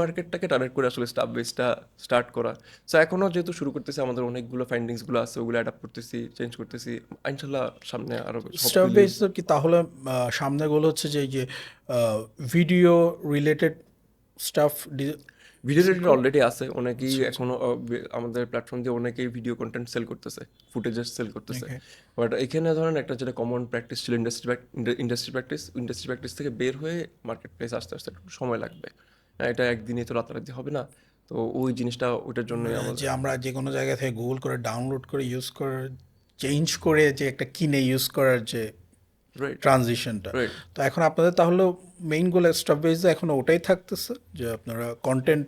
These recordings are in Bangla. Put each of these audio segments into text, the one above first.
মার্কেটটাকে টার্গেট করে আসলে স্টাফ বেসটা স্টার্ট করা। সো এখনও যেহেতু শুরু করতেছি, আমাদের অনেকগুলো ফাইন্ডিংসগুলো আছে, ওগুলো অ্যাডাপ্ট করতেছি, চেঞ্জ করতেছি। ইনশাল্লাহ সামনে আরও সব স্টাফ রিলিজ। বেস কি তাহলে সামনে গোল হচ্ছে যে এই যে video related staff video related already আছে, অনেকেই এখনও আমাদের প্ল্যাটফর্ম দিয়ে অনেকেই ভিডিও কন্টেন্ট সেল করতেছে, ফুটেজেস সেল করতেছে। ওকে। বাট এখানে ধরেন একটা যেটা কমন প্র্যাকটিস ছিল, ইন্ডাস্ট্রি প্র্যাকটিস থেকে বের হয়ে মার্কেট প্লেস আস্তে আস্তে একটু সময় লাগবে। এটা একদিনই তো রাতারাতি হবে না। তো ওই জিনিসটা ওইটার জন্যই যে আমাদের। আমরা যে কোনো জায়গা থেকে গুগল করে ডাউনলোড করে ইউজ করে চেঞ্জ করে যে একটা কিনে ইউজ করার যে রাইট, ট্রানজিশনটা, রাইট, তো এখন আপনাদের তাহলে মেইন গোল স্টাফ বেসে এখন ওটাই থাকতেছে যে আপনারা content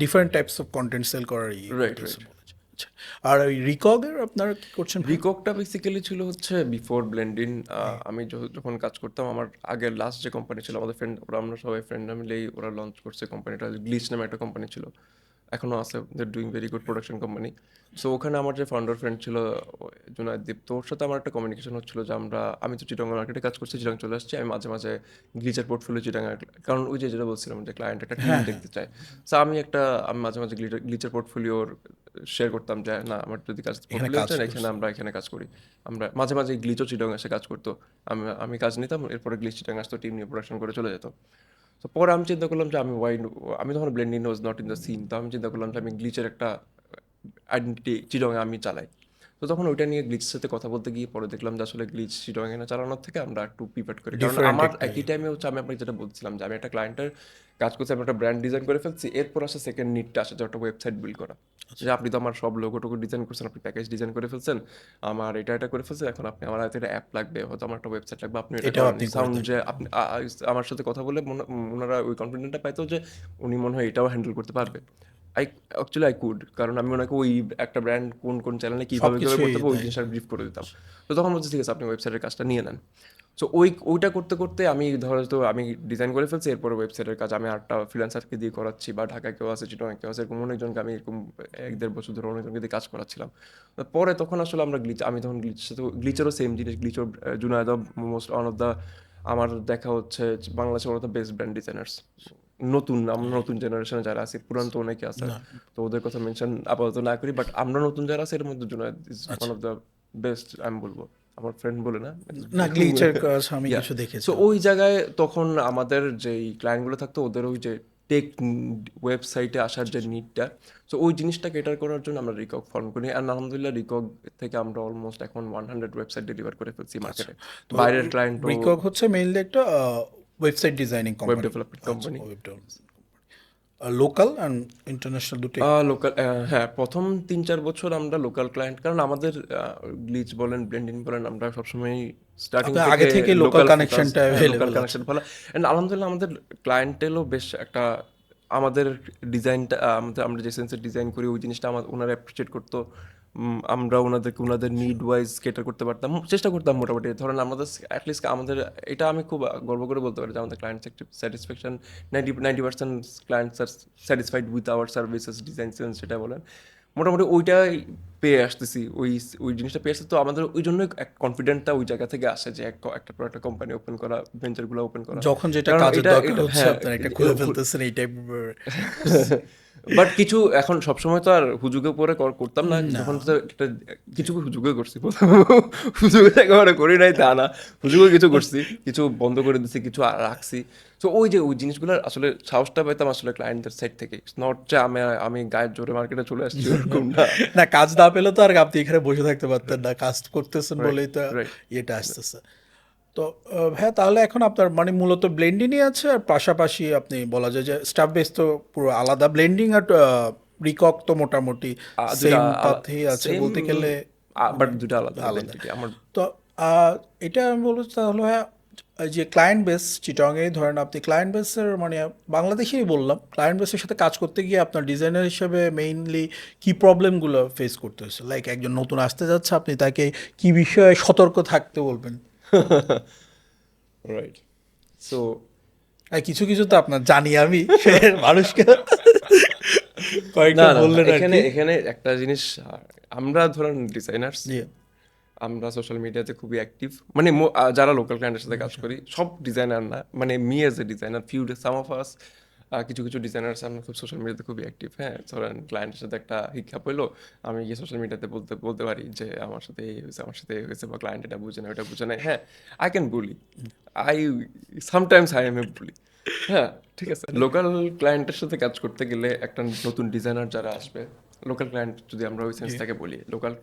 different types of content sell করার ইয়ে রাইট, করতেছে রাইট। বলেছে। আচ্ছা, আর ওই রিকগের আপনারা কি করছেন ভাই? রিককটা বেসিক্যালি ছিল হচ্ছে বিফোর ব্লেন্ডিন। আমি যখন কাজ করতাম, আমার আগের লাস্ট যে কোম্পানি ছিল, আমাদের ফ্রেন্ড ওরা, আমরা সবাই ফ্রেন্ডরা মিলেই ওরা লঞ্চ করছে কোম্পানিটা। গ্লিচ নামে একটা কোম্পানি ছিল, এখনও আছে, they doing very good production company. So ওখানে আমার যে ফাউন্ডার ফ্রেন্ড ছিল জুনায়দ্বীপ, তো ওর সাথে আমার একটা কমিউনিকেশন হচ্ছিল যে আমি তো চিটাগং মার্কেটে কাজ করছি, চিটাগং চলে আসছি, আমি মাঝে মাঝে গ্লিচের পোর্টফোলিও চিটাগং, কারণ ওই যে যেটা বলছিলাম যে ক্লায়েন্ট একটা টিম হ্যাঁ, হ্যাঁ। দেখতে চায়। সো আমি মাঝে মাঝে গ্লিচের পোর্টফোলিওর শেয়ার করতাম যে না, আমার যদি কাজ এখানে পোর্টফোলিও কাজ চান, করছে। আমরা এখানে কাজ করি। আমরা মাঝে মাঝে গ্লিচও চিটাগং এসে কাজ করতো, আমি কাজ নিতাম, এরপরে গ্লিচ চিটাগং আসতো, টিম নিয়ে প্রোডাকশন করে চলে যেত। তো পরে আমি চিন্তা করলাম যে আমি তখন blending was not in the scene, তো আমি চিন্তা করলাম যে আমি গ্লিচের একটা আইডেন্টিটি চিটংয়ে আমি চালাই। তো তখন ওইটা নিয়ে গ্লিচের সাথে কথা বলতে গিয়ে পরে দেখলাম যে আসলে গ্লিচ চিটংয়ে না চালানোর থেকে আমরা একটু পিভট করি, কারণ ডিফারেন্ট আমার একটা একই টাইমে হচ্ছে, আমি আপনাকে যেটা বলছিলাম যে আমি একটা ক্লায়েন্টের কাজ করছি, আমি একটা ব্র্যান্ড ডিজাইন করে ফেলছি, এরপর আসে সেকেন্ড নিডটা আসে যে একটা ওয়েবসাইট বিল্ড করা। যে আপনি তো আমার সব লোগো টোগো ডিজাইন করছেন, আপনি প্যাকেজ ডিজাইন করে ফেলছেন, আমার এটা করে ফেলছেন, এখন আমার হাতে একটা অ্যাপ লাগবে, হয়তো আমার একটা ওয়েবসাইট লাগবে, আপনি এটা এটাও করেন। আপনি করে সাউন্ড যে থাকেন। আপনি আমার সাথে কথা বলে ওনারা ওই কনফিডেন্টটা পাইতো যে উনি মনে হয় এটাও হ্যান্ডেল করতে পারবে। আই কুড, কারণ আমি ওনাকে ওই একটা ব্র্যান্ড কোন কোন চ্যানেলে সব কীভাবে কীভাবে কিছুই করতে হবে ওই দেয়। জিনিসটা ব্রিফ করে দিতাম। তো তখন বলছে ঠিক আছে, আপনি ওয়েবসাইটের কাজটা নিয়ে নেন। সো ওইটা করতে করতে আমি ধরো তো আমি ডিজাইন করে ফেলছি, এরপরে ওয়েবসাইটের কাজ আমি আরেকটা ফ্রিল্যান্সারকে দিয়ে করাচ্ছি, বা ঢাকায় কেউ আছে, চিটাগাং কেউ আছে, এরকম অনেকজনকে আমি এরকম 1-1.5 বছর ধরে অনেকজনকে দিয়ে কাজ করাচ্ছিলাম। পরে তখন আসলে আমি তখন গ্লিচের সাথে, গ্লিচেরও সেম জিনিস, গ্লিচও Junaid most one of the, আমার দেখা হচ্ছে বাংলাদেশের one of the best brand designers. আমরা নতুন জেনারেশনে যারা আছি, পুরান তো অনেকে আছে, না। তো ওদের কথা মেনশন আপাতত না করি, বাট আমরা নতুন যারা আছে এর মধ্যে জুনায়েদ ইজ ওয়ান আচ্ছা। অফ দ্য বেস্ট, আমি বলবো। আমার ফ্রেন্ড বলে না, না, গ্লিচের কাজ আমি ইয়া। কিছু দেখেছি সো ওই অলরেডি। জায়গায় তখন আমাদের যেই ক্লায়েন্টগুলো থাকতো, ওদের ওই যে টেক ওয়েবসাইটে আসার যে নিডটা, সো ওই জিনিসটা কেটার করার জন্য আমরা রিকক ফর্ম করি, আর আলহামদুলিল্লাহ রিকক থেকে আমরা অলমোস্ট এখন 100 ওয়েবসাইট ডেলিভার করে ফেলছি আচ্ছা। মার্কেটে। তো বাইরের ক্লায়েন্টও। রিকক হচ্ছে মেইনলি একটা website designing web company. Development আচ্ছা, company. Web development. Local and international দুটোই। লোকাল, হ্যাঁ, প্রথম 3-4 বছর আমরা লোকাল ক্লায়েন্ট, কারণ আমাদের গ্লিচ বলেন, ব্লেন্ডিং বলেন, আমরা সবসময় স্টার্টিং আপনার থেকে আগে থেকে লোকাল লোকাল ফোকাস, কানেকশনটা লোকাল অ্যাভেলেবেল আছে। কানেকশন ভালো। অ্যান্ড আলহামদুলিল্লাহ আমাদের ক্লায়েন্টেলও বেশ একটা, আমাদের ডিজাইনটা, আমরা যে সেন্সের ডিজাইন করি ওই জিনিসটা ওনারা অ্যাপ্রিসিয়েট করতো। আমরা ওনাদের নিড ওয়াইজ কেটার করতে পারতাম, চেষ্টা করতাম মোটামুটি। ধরেন আমাদের অ্যাটলিস্ট আমাদের, এটা আমি খুব গর্ব করে বলতে পারি যে আমাদের client satisfaction 90% clients R satisfied with our services, design sense যেটা বলেন, মোটামুটি ওইটাই পেয়ে আসতেছি, ওই জিনিসটা পেয়ে আসছে। তো আমাদের ওই জন্যই কনফিডেন্টটা ওই জায়গা থেকে আসে যে একটা পর একটা কোম্পানি ওপেন করা, ভেঞ্চারগুলো ওপেন করা। যখন যেটা কারণ কাজের এটা দরকার এটা হচ্ছে হ্যাঁ, আপনার এটা খুলে ফেলতেছেন এই টাইপের। বাট কিছু এখন সবসময় তো আর হুজুগে পরে করতাম না, না। যখন তো একটা কিছু হুজুগে করছি প্রথম। হুজুগে একেবারে করি নাই তা না, হুজুগে কিছু করছি, কিছু বন্ধ করে দিচ্ছি, কিছু রাখছি। তো ওই যে ওই জিনিসগুলোর আসলে সাহসটা পাইতাম আসলে ক্লায়েন্টদের সাইড থেকে, নট যে আমি গায়ের জোরে মার্কেটে চলে আসছি ওরকম না। না, কাজ না পেলে তো আর আপনি এখানে বসে থাকতে পারতেন না, কাজ করতেছেন রাইট, বলেই তো রাইট। ইয়েটা আসতেছে। তো হ্যাঁ, তাহলে এখন আপনার মানে মূলত ব্লেন্ডিংই আছে, আর পাশাপাশি আপনি বলা যায় যে স্টাফ বেস তো পুরো আলাদা, ব্লেন্ডিং আর রিকক তো মোটামুটি দুটা সেম পাথেই আছে সেম, বলতে গেলে, বাট মানে দুটা আলাদা আলাদা আলাদা। এন্টিটি আমার। তো এটা আমি বলবো তাহলে হ্যাঁ, এই যে ক্লায়েন্ট বেস চিটংয়েই ধরেন আপনি ক্লায়েন্ট বেসের মানে বাংলাদেশেই বললাম, ক্লায়েন্ট বেসের সাথে কাজ করতে গিয়ে আপনার ডিজাইনার হিসেবে মেইনলি কি প্রবলেমগুলো ফেস করতে হয়েছে? লাইক একজন নতুন আসতে যাচ্ছে, আপনি তাকে কি বিষয়ে সতর্ক থাকতে বলবেন? রাইট। সো আর কিছু কিছু তো আপনার জানি আমি, সে মানুষকে না, কয়েকটা না, না, বললেন আর এখানে কি। এখানে একটা জিনিস, আমরা ধরেন ডিজাইনার্স, জি। আমরা সোশ্যাল মিডিয়াতে খুবই অ্যাক্টিভ, মানে যারা লোকাল ক্লায়েন্টের সাথে কাজ করি, সব ডিজাইনার না, মানে me as a designer, some of us, কিছু কিছু ডিজাইনার্স আমরা খুব সোশ্যাল মিডিয়াতে খুবই অ্যাক্টিভ। হ্যাঁ, ধরেন ক্লায়েন্টের সাথে একটা হিকআপ হইলো, আমি গিয়ে সোশ্যাল মিডিয়াতে বলতে বলতে পারি যে আমার সাথে এই হয়েছে, আমার সাথে এই হয়েছে, বা ক্লায়েন্ট এটা বুঝে না, ওটা বুঝে নাই। হ্যাঁ, I can bully, I sometimes I am a bully. হ্যাঁ, ঠিক আছে। লোকাল ক্লায়েন্টের সাথে কাজ করতে গেলে একটা নতুন ডিজাইনার যারা আসবে, লোকাল ক্লায়েন্ট যদি আমরা ওই সেন্সটাকে বলি, লোকাল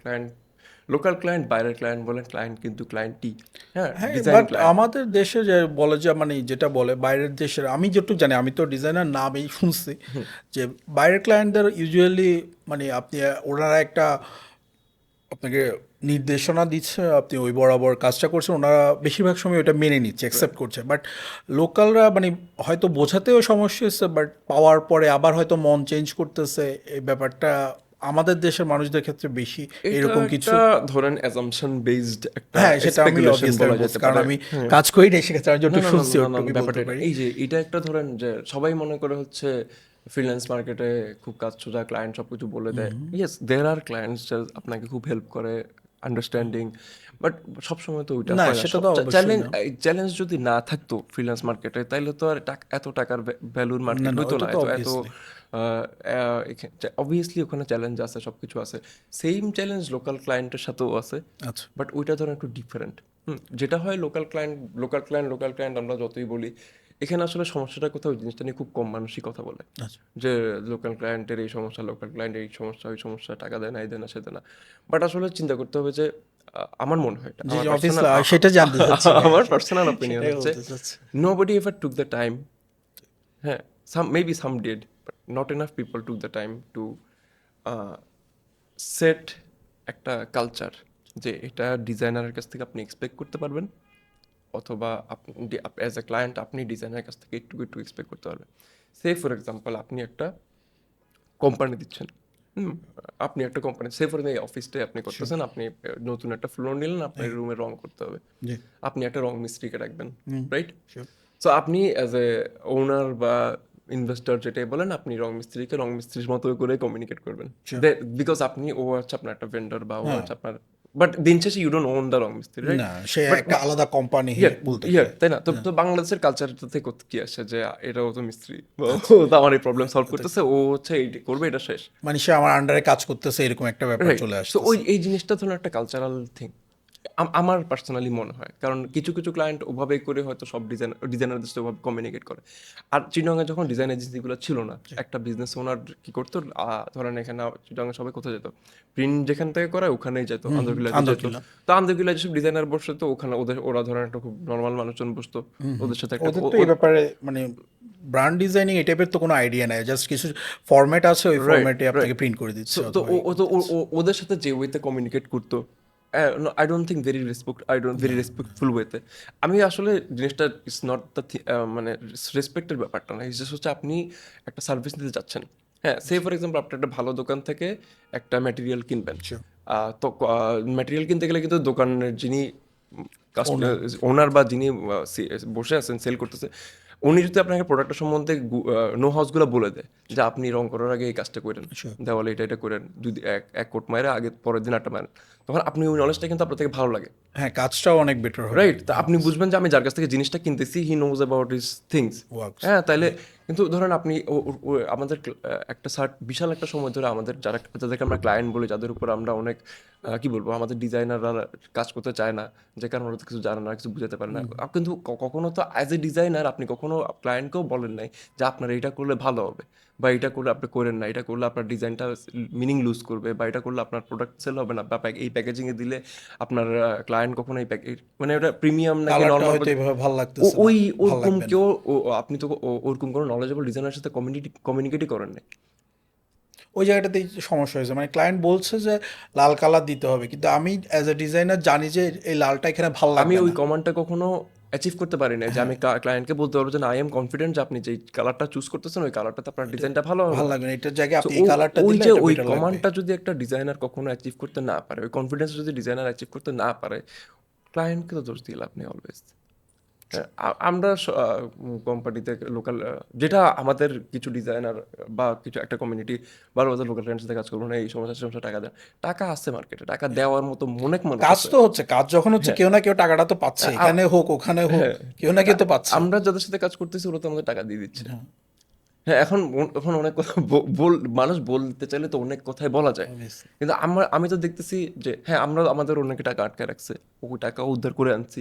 ক্লায়েন্ট বাইরের ক্লায়েন্ট বলেন, ক্লায়েন্ট কিন্তু ক্লায়েন্টই। হ্যাঁ, হ্যাঁ, ডিজাইন বাট ক্লায়েন্ট। আমাদের দেশে যে বলে যে মানে যেটা বলে বাইরের দেশের, আমি যেটুকু জানি, আমি তো ডিজাইনার না, আমি শুনছি যে বাইরের ক্লায়েন্টদের ইউজুয়ালি মানে আপনি ওনারা একটা আপনাকে নির্দেশনা দিচ্ছে, আপনি ওই বরাবর কাজটা করছেন, ওনারা বেশিরভাগ সময় ওটা মেনে নিচ্ছে, অ্যাকসেপ্ট করছে। বাট লোকালরা মানে হয়তো বোঝাতেও সমস্যা হচ্ছে, বাট পাওয়ার পরে আবার হয়তো মন চেঞ্জ করতেছে। এই ব্যাপারটা আমাদের দেশের মানুষদের ক্ষেত্রে বেশি এটা এরকম কিছু। একটা ধরেন অ্যাজাম্পশন বেসড একটা হ্যাঁ, সেটা আমি স্পেকুলেশন অবভিয়াসলি বলা বলছি, যেতে কারণ পারে। আমি হ্যাঁ, কাজ করি না, সেক্ষেত্রে আমি না যতটুকু না না শুনছি না না না, ওটুকুই বলতে ব্যাপারটা এটা। পারি। এই যে এটা একটা ধরেন যে সবাই মনে করে হচ্ছে ফ্রিল্যান্স মার্কেটে খুব কাজ সোজা, ক্লায়েন্ট সব কিছু বলে দেয়। ইয়েস, দেয়ার আর ক্লায়েন্টস আপনাকে খুব হেল্প করে, আন্ডারস্ট্যান্ডিং, বাট সবসময় তো ওইটা না, হয় না। সেটা তো অবশ্যই চ্যালেঞ্জ না। চ্যালেঞ্জ যদি না থাকতো ফ্রিল্যান্স মার্কেটে, তাইলে তো আর এত টাকার ভ্যালুর না, মার্কেট না, হইতো ওইটা না, তো এত এত অবভিয়াসলি। অবভিয়াসলি ওখানে চ্যালেঞ্জ আছে, সব কিছু আছে। সেম চ্যালেঞ্জ লোকাল ক্লায়েন্টের সাথেও আছে, আচ্ছা, বাট ওইটা ধরেন একটু ডিফারেন্ট। যেটা হয় লোকাল ক্লায়েন্ট আমরা যতই বলি, এখানে আসলে সমস্যাটা কোথাও, ওই জিনিসটা নিয়ে খুব কম মানুষই কথা বলে, আচ্ছা। যে লোকাল ক্লায়েন্টের এই সমস্যা, লোকাল ক্লায়েন্ট এই সমস্যা, ওই সমস্যা, টাকা দেয় না, এই দেয় না, সে দেয় না। বাট আসলে চিন্তা করতে হবে যে আমার মনে হয়, এটা জি, আমার জি, পার্সোনাল, অবভিয়াসলি সেটা জানতে চাচ্ছি ভাই। আমার পার্সোনাল অপিনিয়ন সেটাই হচ্ছে, বলতে চাচ্ছি। Nobody ever took the time. হ্যাঁ, maybe some did, but not enough people took the time to set একটা কালচার, যে এটা ডিজাইনারের কাছ থেকে আপনি এক্সপেক্ট করতে পারবেন, অথবা আপনি অ্যাজ এ ক্লায়েন্ট আপনি ডিজাইনারের কাছ থেকে একটু একটু এক্সপেক্ট করতে পারবেন। সে ফর এক্সাম্পল আপনি একটা কোম্পানি দিচ্ছেন, হুম, আপনি একটা কোম্পানি, সে ফর এই অফিসটাই আপনি করতেছেন, আপনি নতুন একটা ফ্লোর নিলেন, আপনার রুমে রং করতে হবে, জি, আপনি একটা রং মিস্ত্রিকে রাখবেন, হুম, রাইট? sure, সো আপনি অ্যাজ এ ওনার বা ইনভেস্টর যেটাই বলেন, আপনি রং মিস্ত্রিকে রং মিস্ত্রির মতো করে কমিউনিকেট করবেন, sure, বিকজ আপনি, ও হচ্ছে আপনার একটা ভেন্ডর, বা ও হ্যাঁ। হচ্ছে আপনার, বাট দিন শেষে ইউ ডোন্ট ওন দ্য রং মিস্ত্রি, রাইট? না, সে বাট একটা আলাদা কোম্পানি বলতে ইয়ার গেলে। তাই না? তো হ্যাঁ, তো বাংলাদেশের কালচারটা থেকে কি আসে, যে এটাও তো মিস্ত্রি, বা আচ্ছা। ও তো আমার এই প্রবলেম সলভ করতেছে, ও হচ্ছে এইটা করবে, এটা শেষ। মানে সে আমার আন্ডারে কাজ করতেছে, এরকম একটা ব্যাপার রাইট। চলে সো ওই আসতেছে। এই জিনিসটা ধরুন একটা কালচারাল থিং, আমার পার্সোনালি মনে হয়, কারণ কিছু কিছু ক্লায়েন্ট ওভাবে করে হয়তো সব ডিজাইনারদের সাথে ওভাবে কমিউনিকেট করে। আর চিটগাঁয়ে যখন ডিজাইন এজেন্সিগুলো ছিল না, একটা বিজনেস ওনার কি করতো, ধরেন এখানে চিটগাঁয়ে সবাই কোথায় যেত, প্রিন্ট যেখান থেকে করে ওখানেই যেত, আন্দরকিল্লাতে যেত। আন্দরকিল্লা। তো আন্দরকিল্লায় যেসব ডিজাইনার বসতো, তো ওখানে ওরা ধরেন একটা খুব নর্মাল মানুষজন বসতো, ওদের সাথে একটা ওদের তো এই ব্যাপারে মানে ব্র্যান্ড ডিজাইনিং এই টাইপের তো কোনো আইডিয়া নাই, জাস্ট কিছু ফরম্যাট আছে, ওই রাইট, ফরম্যাটে রাইট। আপনাকে প্রিন্ট করে দিচ্ছে সো তো অথবা ওদের সাথে যে ওয়েতে কমিউনিকেট করতো, I don't think very respectful ওয়েতে। আমি আসলে জিনিসটা ইটস নট দ্য, মানে রেসপেক্টের ব্যাপারটা না, ইটস জাস্ট হচ্ছে আপনি একটা সার্ভিস দিতে যাচ্ছেন। হ্যাঁ, সে ফর এক্সাম্পল আপনি একটা ভালো দোকান থেকে একটা ম্যাটেরিয়াল কিনবেন, তো ম্যাটেরিয়াল কিনতে গেলে কিন্তু দোকানের যিনি ওনার বা যিনি বসে আছেন সেল করতেছে, উনি যদি আপনাকে প্রোডাক্টের সম্বন্ধে নো হাউসগুলো বলে দেয়, যে আপনি রং করার আগে এই কাজটা করেন, দেওয়ালে এটা করেন, যদি এক কোট মারে আগে পরের দিন একটা মারেন, তখন আপনি ওই নলেজটা কিন্তু আপনার থেকে ভালো লাগে, হ্যাঁ, কাজটাও অনেক বেটার হবে। রাইট? তা আপনি বুঝবেন যে আমি যার কাছ থেকে জিনিসটা কিনতেছি, he knows about his things. Works. হ্যাঁ, তাইলে কিন্তু ধরেন আপনি আমাদের একটা বিশাল একটা সময় ধরে আমাদের যাদেরকে আমরা ক্লায়েন্ট বলি, যাদের উপর আমরা অনেক কি বলবো, আমাদের ডিজাইনাররা কাজ করতে চায় না, যে কারণে ওরা তো কিছু জানে না, কিছু বুঝাতে পারে না। কিন্তু কখনো তো অ্যাজ এ ডিজাইনার আপনি কখনো ক্লায়েন্টকেও বলেন নাই যে আপনার এইটা করলে ভালো হবে, বা এটা করলে আপনি করেন না, এটা করলে আপনার ডিজাইনটা মিনিং লুজ করবে, বা এটা করলে আপনার প্রোডাক্ট সেল হবে না, বা এই প্যাকেজিংয়ে দিলে আপনার ক্লায়েন্ট কখনো এই মানে ওটা প্রিমিয়াম নাকি কালারটা নর্মাল, হয়তো এভাবে ভালো লাগতেছে না, ওই ভালো ওরকম লাগবে না। কেউ আপনি তো ওরকম কোনো নলেজেবল ডিজাইনারের সাথে কমিউনিকেটই করেন নাই। ওই জায়গাটাতেই সমস্যা হয়েছে, মানে ক্লায়েন্ট বলছে যে লাল কালার দিতে হবে, কিন্তু আমি অ্যাজ এ ডিজাইনার জানি যে এই লালটা এখানে ভালো আমি লাগবে ওই না। কমান্ডটা কখনো অ্যাচিভ করতে পারি না, যে আমি ক্লায়েন্টকে বলতে পারবো যে না, আই এম কনফিডেন্ট যে আপনি যে কালারটা চুজ করতেছেন ওই কালারটাতে আপনার ডিজাইনটা ভালো হবে ভালো না। লাগবে না, এটার জায়গায় So, আপনি এই কালারটা ওই দিলে যে এটা ওই বেটার লাগবে। কমান্ডটা যদি একটা ডিজাইনার কখনো অ্যাচিভ করতে না পারে, ওই কনফিডেন্স যদি ডিজাইনার অ্যাচিভ করতে না পারে, ক্লায়েন্টকে তো দোষ দিয়ে লাভ নেই অলওয়েজ। আমরা কোম্পানিতে লোকাল যেটা আমাদের কিছু ডিজাইনার বা কিছু একটা কমিউনিটি বারো বাজার লোকাল ক্লায়েন্টের সাথে কাজ করবো না, এই সমস্যা টাকা দেয়, টাকা আছে মার্কেটে, টাকা দেওয়ার মতো অনেক মানুষ কাজ আছে। তো হচ্ছে, কাজ যখন হচ্ছে কেউ না কেউ টাকাটা তো পাচ্ছে, এখানে হোক ওখানে হোক, কেউ না কেউ তো পাচ্ছে। আমরা যাদের সাথে কাজ করতেছি ওরা তো আমাদের টাকা দিয়ে দিচ্ছে। হ্যাঁ, হ্যাঁ, এখন অনেক কথা মানুষ বলতে চাইলে তো অনেক কথাই বলা যায়, obviously। কিন্তু আমি তো দেখতেছি যে হ্যাঁ আমরা আমাদের অনেকে টাকা আটকে রাখছে, ওই টাকা উদ্ধার করে আনছি।